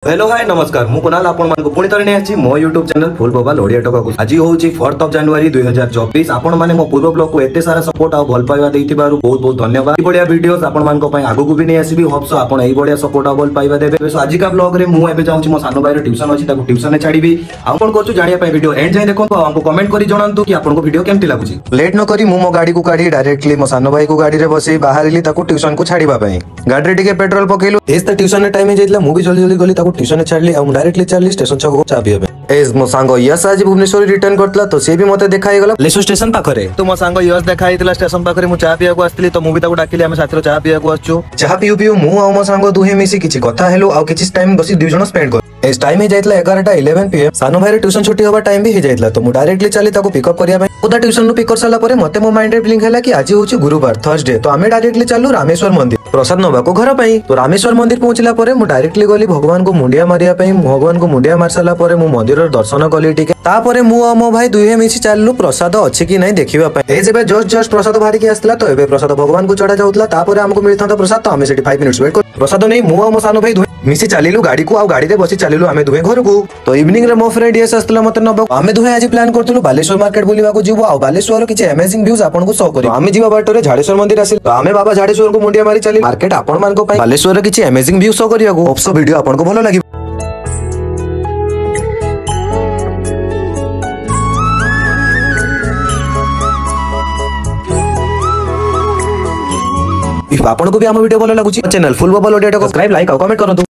Hello hi नमस्कार मु कुणाल आपण मानको पुणी थरे नेछि मो YouTube चैनल फुल बबाल ओडिया टका को आज होउची 4th ऑफ जनवरी 2024 आपण माने मो पूर्व ब्लॉग को एते सारा सपोर्ट आ भल पाइबा देइतिबारु बहुत बहुत धन्यवाद। ई बढ़िया वीडियोस आपण मानको पई आगु को भी नै आसीबी होप्स आपण एई बढ़िया सपोर्ट आ भल पाइबा देबे। सो आज का ब्लॉग रे मु एबे जाउची मो सानो भाई रे ट्यूशन अछि ताको ट्यूशन ने छाडीबी। आपण करछु जानिया पई वीडियो एंड जाय देखो तो हमको कमेंट करी जणांतु कि आपण को वीडियो केमति लागुची। लेट न करी मु मो गाड़ी को काढी डायरेक्टली मो सानो भाई को गाड़ी रे बसी बाहरली ताको ट्यूशन को छाडीबा पई। गाड़ी रे टिके पेट्रोल पकेलु एस त ट्यूशन ने टाइम जेतला मु भी जल्दी जल्दी गली ताको ट्यूशन ने छाडली आ डायरेक्टली चली स्टेशन छक को चा पियबे। एस मो सांगो यस आज भुवनेश्वर रिटर्न करतला तो से भी मते देखाई गला लेसो स्टेशन पाखरे। तो मो सांगो यस देखाइतला स्टेशन पाखरे मु चा पिया को आस्तली तो मु भी ताको डाकिली हम साथरो चा पिया को आछू। चा पियु पियु मु आ मो सांगो दुहे मिसी किछि कथा हेलो आ किछि टाइम बसी दुई जण स्पेंड कर। इस टाइम हे जाइतला 11:11 PM सानो भाई रे ट्यूशन छुट्टी होबा टाइम भी हे जाइतला तो मु डायरेक्टली चली ताको पिकअप करिया पई। ओदा ट्यूशन नु पिक कर साला परे मते मो माइंड रे फीलिंग हैला कि आज होची गुरुवार थर्सडे तो हमें डायरेक्टली चलू रामेश्वर मंदिर प्रसाद नबा को घर पई। तो रामेश्वर मंदिर पहुंचला परे मु डायरेक्टली गली भगवान को मुंडिया मारिया पई। भगवान को मुंडिया मार साला परे मु मंदिर रो दर्शन कली टिके तापरे मु आ मो भाई दुहे मिसी चाललु प्रसाद अछि कि नै देखिबा पई। ए जेबे जस्ट प्रसाद बाहर के आस्तला तो एबे प्रसाद भगवान को चढ़ा जाउतला तापरे हमको मिलता प्रसाद तो हमें सेठी 5 मिनिट्स वेट कर प्रसाद नै मु आ मो सानो भाई दुहे मिसी चालिलु गाड़ी को आ गाड़ी रे बसी चालिलु हमें दुहे घर को। तो इवनिंग रे मो फ्रेंड यस आस्तला मते नबा हमें दुहे आज प्लान करतलु बालेश्वर मार्केट बुलिबा को जीवो आ बालेश्वर किछि अमेजिंग व्यूज आपन को शो करी। हमें जीवा बाटो रे झाड़ेश्वर मंदिर आसिल तो हमें बाबा झाड़ेश्वर को मुंडिया मारी चली मार्केट आपन मान को पई बालेश्वर रे किछि अमेजिंग व्यू शो करिया को। होप्स वीडियो आपन को भलो लागि। इफ आपन को भी हम वीडियो भलो लागुची चैनल फुल बबल ओडिया को सब्सक्राइब लाइक और कमेंट करंतु।